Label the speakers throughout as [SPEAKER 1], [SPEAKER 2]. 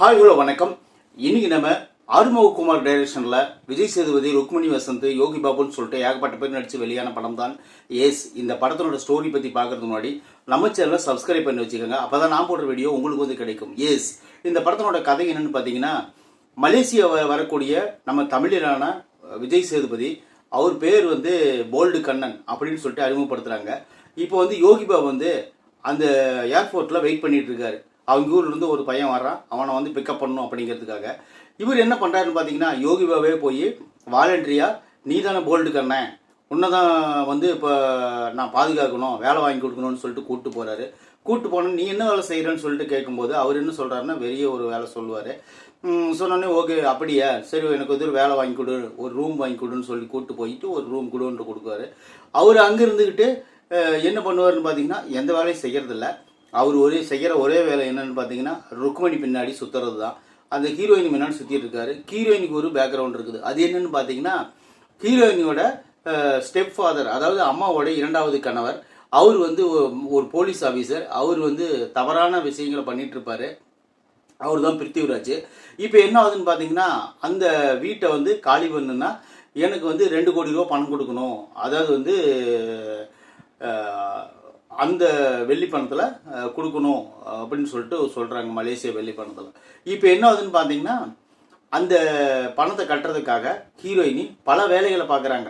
[SPEAKER 1] Hi hello வணக்கம். இன்னைக்கு நம்ம ஆறுமுககுமார் டைரக்ஷனில் விஜய் சேதுபதி, ருக்மணி வசந்த், யோகி பாபுன்னு சொல்லிட்டு ஏகப்பட்ட பேர் நடித்து வெளியான படம் தான் எஸ். இந்த படத்தினோட ஸ்டோரி பற்றி பார்க்கறதுக்கு முன்னாடி நம்ம சேனலை சப்ஸ்கிரைப் பண்ணி வச்சுக்கோங்க. அப்போ தான் நான் போடுற வீடியோ உங்களுக்கு வந்து கிடைக்கும். எஸ், இந்த படத்தினோட கதை என்னன்னு பார்த்தீங்கன்னா, மலேசியா வரக்கூடிய நம்ம தமிழரான விஜய் சேதுபதி, அவர் பேர் வந்து போல்டு கண்ணன் அப்படின்னு சொல்லிட்டு அறிமுகப்படுத்துகிறாங்க. இப்போ வந்து யோகி பாபு வந்து அந்த ஏர்போர்ட்டில் வெயிட் பண்ணிட்டு இருக்காரு. அவங்க ஊர்லேருந்து ஒரு பையன் வர்றான், அவனை வந்து பிக்கப் பண்ணணும் அப்படிங்கிறதுக்காக. இவர் என்ன பண்ணுறாருன்னு பார்த்தீங்கன்னா, யோகி பாபே போய் வாலண்டரியாக, நீ தானே போல்டு கண்ணன், உன்னை தான் வந்து இப்போ நான் பாதுகாக்கணும், வேலை வாங்கி கொடுக்கணும்னு சொல்லிட்டு கூப்பிட்டு போகிறாரு. கூப்பிட்டு போனோம், நீ என்ன வேலை செய்கிறேன்னு சொல்லிட்டு கேட்கும்போது அவர் என்ன சொல்கிறாருன்னா, பெரிய ஒரு வேலை சொல்லுவார். சொன்னோடனே ஓகே அப்படியா, சரி எனக்கு வந்து ஒரு வேலை வாங்கி கொடு, ஒரு ரூம் வாங்கி கொடுன்னு சொல்லி கூப்பிட்டு போயிட்டு ஒரு ரூம் கொடுன்னு கொடுக்குவார். அவர் அங்கே இருந்துக்கிட்டு என்ன பண்ணுவார்னு பார்த்தீங்கன்னா, எந்த வேலையும் செய்கிறதில்ல. அவர் செய்கிற ஒரே வேலை என்னன்னு பார்த்தீங்கன்னா, ருக்மணி பின்னாடி சுற்றுறது தான். அந்த ஹீரோயின் பின்னாடி சுற்றிட்டு இருக்காரு. ஹீரோயினுக்கு ஒரு பேக்ரவுண்ட் இருக்குது. அது என்னன்னு பார்த்தீங்கன்னா, ஹீரோயினியோட ஸ்டெப் ஃபாதர், அதாவது அம்மாவோட இரண்டாவது கணவர். அவர் வந்து ஒரு போலீஸ் ஆஃபீஸர். அவர் வந்து தவறான விஷயங்களை பண்ணிட்டு இருப்பாரு. அவர் தான் பிருத்திவிராஜ். இப்போ என்ன ஆகுதுன்னு பார்த்தீங்கன்னா, அந்த வீட்டை வந்து காலி பண்ணுன்னா எனக்கு வந்து 2 கோடி ரூபா பணம் கொடுக்கணும், அதாவது வந்து அந்த வெள்ளி பணத்தில் கொடுக்கணும் அப்படின்னு சொல்லிட்டு சொல்கிறாங்க, மலேசியா வெள்ளி பணத்தில். இப்போ என்ன ஆகுதுன்னு பார்த்தீங்கன்னா, அந்த பணத்தை கட்டுறதுக்காக ஹீரோயினி பல வேலைகளை பார்க்குறாங்க.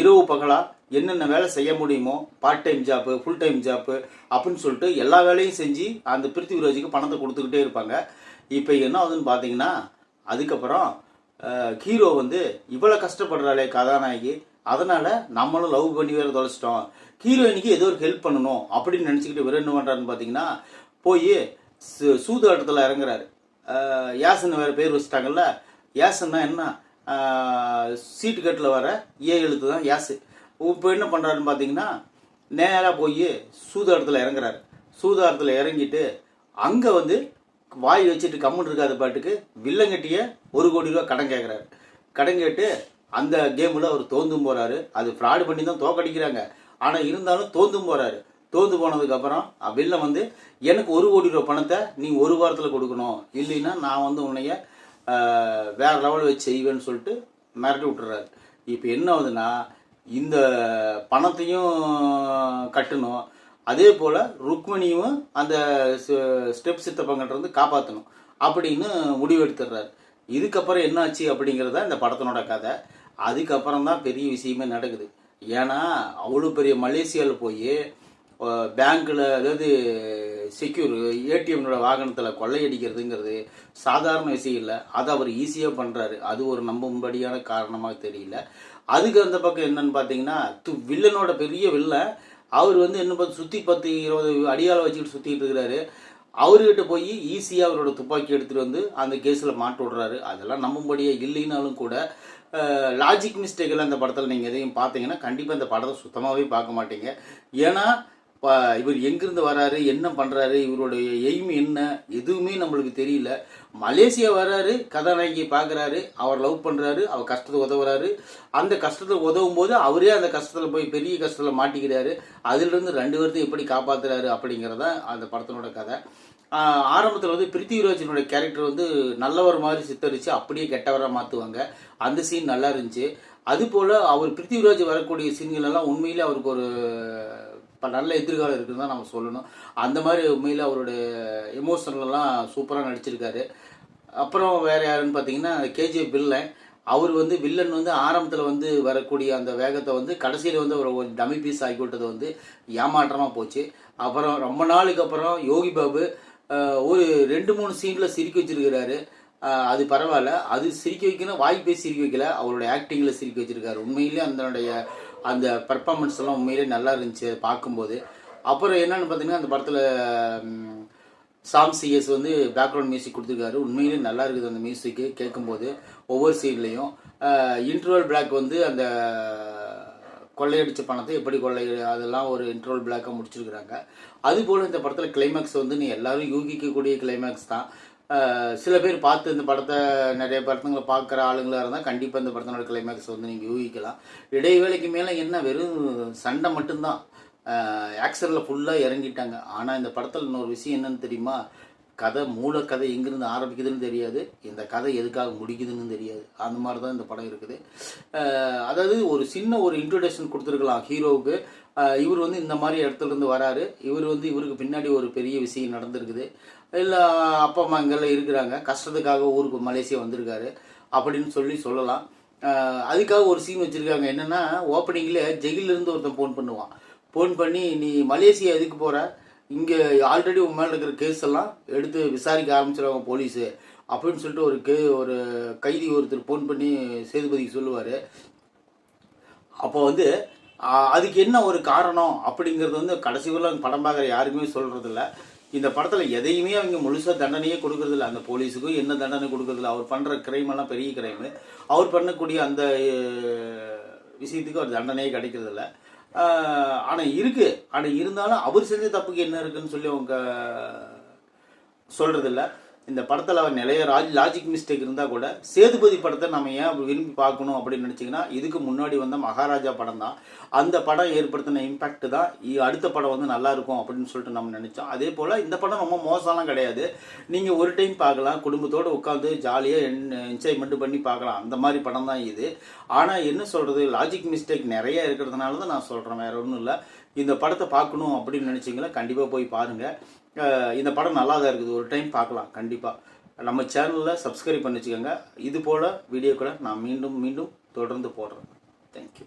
[SPEAKER 1] இரவு பகலாக என்னென்ன வேலை செய்ய முடியுமோ, part time job, full time job அப்படின்னு சொல்லிட்டு எல்லா வேலையும் செஞ்சு அந்த பிருத்திவிராஜுக்கு பணத்தை கொடுத்துக்கிட்டே இருப்பாங்க. இப்போ என்ன ஆகுதுன்னு பார்த்தீங்கன்னா, அதுக்கப்புறம் ஹீரோ வந்து இவ்வளோ கஷ்டப்படுறாளே கதாநாயகி, அதனால் நம்மளும் லவ் பண்ணி வேறு தொலைச்சிட்டோம், ஹீரோயினுக்கு ஏதோ ஒரு ஹெல்ப் பண்ணணும் அப்படின்னு நினச்சிக்கிட்டு இவர் என்ன பண்ணுறாருன்னு பார்த்தீங்கன்னா, போய் சூதாட்டத்தில் இறங்குறாரு. யாசன் வேறு பேர் வச்சுட்டாங்கல்ல. யாசன்னா என்ன, சீட்டு கட்டில் வர எழுத்து தான் யாசு. இப்போ என்ன பண்ணுறாருன்னு பார்த்தீங்கன்னா, நேராக போய் சூதாட்டத்தில் இறங்குறாரு. சூதாட்டத்தில் இறங்கிட்டு அங்கே வந்து வாய் வச்சுட்டு கம்முன்னு இருக்காத பாட்டுக்கு வில்லங்கட்டிய 1 கோடி ரூபா கடன் கேட்குறாரு. கடன் கேட்டு அந்த கேமில் அவர் தோந்தும் போகிறாரு. அது ஃப்ராடு பண்ணி தான் தோக்கடிக்கிறாங்க. ஆனால் இருந்தாலும் தோந்தும் போகிறாரு. தோந்து போனதுக்கப்புறம் வில்லன் வந்து, எனக்கு 1 கோடி ரூபா பணத்தை நீ 1 வாரத்தில் கொடுக்கணும், இல்லைன்னா நான் வந்து உன்னைய வேறு லெவலில் வச்சு செய்வேன்னு சொல்லிட்டு மிரட்டி விட்டுறாரு. இப்போ என்ன ஆகுதுன்னா, இந்த பணத்தையும் கட்டணும், அதே போல் ருக்மணியும் அந்த ஸ்டெப் சித்தப்பங்கிட்ட காப்பாற்றணும் அப்படின்னு முடிவெடுத்துடுறாரு. இதுக்கப்புறம் என்னாச்சு அப்படிங்கிறத இந்த படத்தினோட கதை. அதுக்கப்புறம் தான் பெரிய விஷயமே நடக்குது. ஏன்னா அவ்வளோ பெரிய மலேசியாவில் போய் பேங்க்கில், அதாவது செக்யூர் ஏடிஎம்னோட வாகனத்தில் கொள்ளையடிக்கிறதுங்கிறது சாதாரண விஷயம் இல்லை. அதை அவர் ஈஸியாக பண்ணுறாரு. அது ஒரு நம்பும்படியான காரணமாக தெரியல. அதுக்கு அந்த பக்கம் என்னன்னு பார்த்தீங்கன்னா, வில்லனோட பெரிய வில்லன் அவர் வந்து என்ன பார்த்து சுற்றி 10-20 அடியாளை வச்சுக்கிட்டு சுற்றிட்டு இருக்கிறாரு. அவர்கிட்ட போய் ஈஸியாக அவரோட துப்பாக்கி எடுத்துகிட்டு வந்து அந்த கேஸில் மாட்டு விடுறாரு. அதெல்லாம் நம்பும்படியாக இல்லைனாலும் கூட லாஜிக் மிஸ்டேக்கெல்லாம் இந்த படத்தில் நீங்கள் எதையும் பார்த்தீங்கன்னா கண்டிப்பாக இந்த படத்தை சுத்தமாகவே பார்க்க மாட்டீங்க. ஏன்னா இவர் எங்கேருந்து வராரு, என்ன பண்ணுறாரு, இவருடைய எய்ம் என்ன, எதுவுமே நம்மளுக்கு தெரியல. மலேசியா வர்றாரு, கதாநாயகி பார்க்குறாரு, அவர் லவ் பண்ணுறாரு, அவர் கஷ்டத்துக்கு உதவுறாரு. அந்த கஷ்டத்தில் உதவும் போது அவரே அந்த கஷ்டத்தில் போய் பெரிய கஷ்டத்தில் மாட்டிக்கிறாரு. அதிலிருந்து 2 பேர்த்தையும் எப்படி காப்பாற்றுறாரு அப்படிங்கிறத அந்த படத்தினோட கதை. ஆரம்பத்தில் வந்து பிருத்திவிராஜினுடைய கேரக்டர் வந்து நல்லவர் மாதிரி சித்தரித்து அப்படியே கெட்டவராக மாற்றுவாங்க. அந்த சீன் நல்லா இருந்துச்சு. அதுபோல் அவர் பிருத்திவிராஜ் வரக்கூடிய சீன்கள் எல்லாம் உண்மையிலே அவருக்கு ஒரு நல்ல எதிர்காலம் இருக்குன்னு தான் நம்ம சொல்லணும். அந்த மாதிரி உண்மையில் அவருடைய எமோஷனல்லாம் சூப்பராக நடிச்சிருக்காரு. அப்புறம் வேறு யாருன்னு பார்த்தீங்கன்னா, கேஜிஎஃப் வில்லன். அவர் வந்து வில்லன் வந்து ஆரம்பத்தில் வந்து வரக்கூடிய அந்த வேகத்தை வந்து கடைசியில் வந்து ஒரு டமி பீஸ் ஆக்கி விட்டது வந்து ஏமாற்றமாக போச்சு. அப்புறம் ரொம்ப நாளுக்கு அப்புறம் யோகி பாபு ஒரு 2-3 சீனில் சிரிக்க வச்சிருக்கிறாரு. அது பரவாயில்ல. அது சிரிக்க வைக்கணும், வாய் பேசி சிரிக்க வைக்கல, அவருடைய ஆக்டிங்கில் சிரிக்க வச்சிருக்காரு. உண்மையிலே அதனுடைய அந்த பர்ஃபார்மன்ஸ் எல்லாம் உண்மையிலே நல்லா இருந்துச்சு பார்க்கும்போது. அப்புறம் என்னன்னு பார்த்தீங்கன்னா, அந்த படத்தில் சாம் சிஎஸ் வந்து பேக்ரவுண்ட் மியூசிக் கொடுத்துருக்காரு. உண்மையிலே நல்லா இருக்குது அந்த மியூசிக்கு கேட்கும்போது. ஒவ்வொரு சீன்லேயும் இன்டர்வல் பிளாக் வந்து அந்த கொள்ளையடித்த பணத்தை எப்படி அதெல்லாம் ஒரு இன்டர்வல் பிளாக்காக முடிச்சிருக்கிறாங்க. அதுபோல் இந்த படத்தில் கிளைமேக்ஸ் வந்து நீ எல்லாரும் யூகிக்கக்கூடிய கிளைமேக்ஸ் தான். சில பேர் பார்த்து இந்த படத்தை, நிறைய படத்துங்களை பார்க்குற ஆளுங்களாக இருந்தால் கண்டிப்பாக இந்த படத்தினோட கிளைமேக்ஸ் வந்து நீங்கள் யூகிக்கலாம். இடைவேளைக்கு மேலே என்ன வெறும் சண்டை மட்டும்தான். ஆக்ஷனில் ஃபுல்லாக இறங்கிட்டாங்க. ஆனால் இந்த படத்தில் இன்னொரு விஷயம் என்னன்னு தெரியுமா, கதை மூலக்கதை எங்கேருந்து ஆரம்பிக்குதுன்னு தெரியாது, இந்த கதை எதுக்காக முடிக்குதுன்னு தெரியாது. அந்த மாதிரி தான் இந்த படம் இருக்குது. அதாவது ஒரு சின்ன ஒரு இன்ட்ரொடக்ஷன் கொடுத்துருக்கலாம் ஹீரோவுக்கு. இவர் வந்து இந்த மாதிரி இடத்துலேருந்து வராரு, இவர் வந்து இவருக்கு பின்னாடி ஒரு பெரிய விஷயம் நடந்திருக்குது, இல்லை அப்பா அம்மா இங்கெல்லாம் இருக்கிறாங்க, கஷ்டத்துக்காக ஊருக்கு மலேசியா வந்திருக்காரு அப்படின்னு சொல்லலாம். அதுக்காக ஒரு சீன் வச்சுருக்காங்க. என்னென்னா ஓப்பனிங்கில் ஜெயிலிருந்து ஒருத்தன் ஃபோன் பண்ணுவான். ஃபோன் பண்ணி நீ மலேசியா எதுக்கு போகிற, இங்கே ஆல்ரெடி உன் மேலே இருக்கிற கேஸ் எல்லாம் எடுத்து விசாரிக்க ஆரம்பிச்சிருவாங்க போலீஸு அப்படின்னு சொல்லிட்டு ஒரு கைதி ஒருத்தர் ஃபோன் பண்ணி சேதுபதிக்கு சொல்லுவார். அப்போ வந்து அதுக்கு என்ன ஒரு காரணம் அப்படிங்கிறது வந்து கடைசி வரலாம் படம் பார்க்குற யாருக்குமே சொல்கிறதில்ல. இந்த படத்தில் எதையுமே அவங்க முழுசாக தண்டனையே கொடுக்கறதில்ல. அந்த போலீஸுக்கும் என்ன தண்டனை கொடுக்கறதில்ல. அவர் பண்ணுற கிரைம் எல்லாம் பெரிய கிரைமு, அவர் பண்ணக்கூடிய அந்த விஷயத்துக்கு அவர் தண்டனையே கிடைக்கிறதில்ல. ஆனால் இருக்குது. ஆனால் இருந்தாலும் அவர் செஞ்ச தப்புக்கு என்ன இருக்குன்னு சொல்லி அவங்க சொல்கிறதில்ல. இந்த படத்தில் அவர் நிறைய லாஜிக் மிஸ்டேக் இருந்தால் கூட சேதுபதி படத்தை நம்ம ஏன் விரும்பி பார்க்கணும் அப்படின்னு நினச்சிங்கன்னா, இதுக்கு முன்னாடி வந்த மகாராஜா படம் தான், அந்த படம் ஏற்படுத்தின இம்பேக்ட் தான் அடுத்த படம் வந்து நல்லா இருக்கும் அப்படின்னு சொல்லிட்டு நம்ம நினச்சோம். அதே போல் இந்த படம் ரொம்ப மோசம்லாம் கிடையாது. நீங்கள் ஒரு டைம் பார்க்கலாம், குடும்பத்தோடு உட்காந்து ஜாலியாக என்ஜாய்மெண்ட் பண்ணி பார்க்கலாம், அந்த மாதிரி படம் தான் இது. ஆனால் என்ன சொல்கிறது, லாஜிக் மிஸ்டேக் நிறைய இருக்கிறதுனால தான் நான் சொல்கிறேன், வேறு ஒன்றும் இல்லை. இந்த படத்தை பார்க்கணும் அப்படின்னு நினச்சிங்களா கண்டிப்பாக போய் பாருங்கள். இந்த படம் நல்லா தான் இருக்குது, ஒரு டைம் பார்க்கலாம் கண்டிப்பாக. நம்ம சேனலில் சப்ஸ்கிரைப் பண்ணி வச்சுக்கோங்க. இது போல் வீடியோக்களை நான் மீண்டும் தொடர்ந்து போடுறேன். தேங்க்யூ.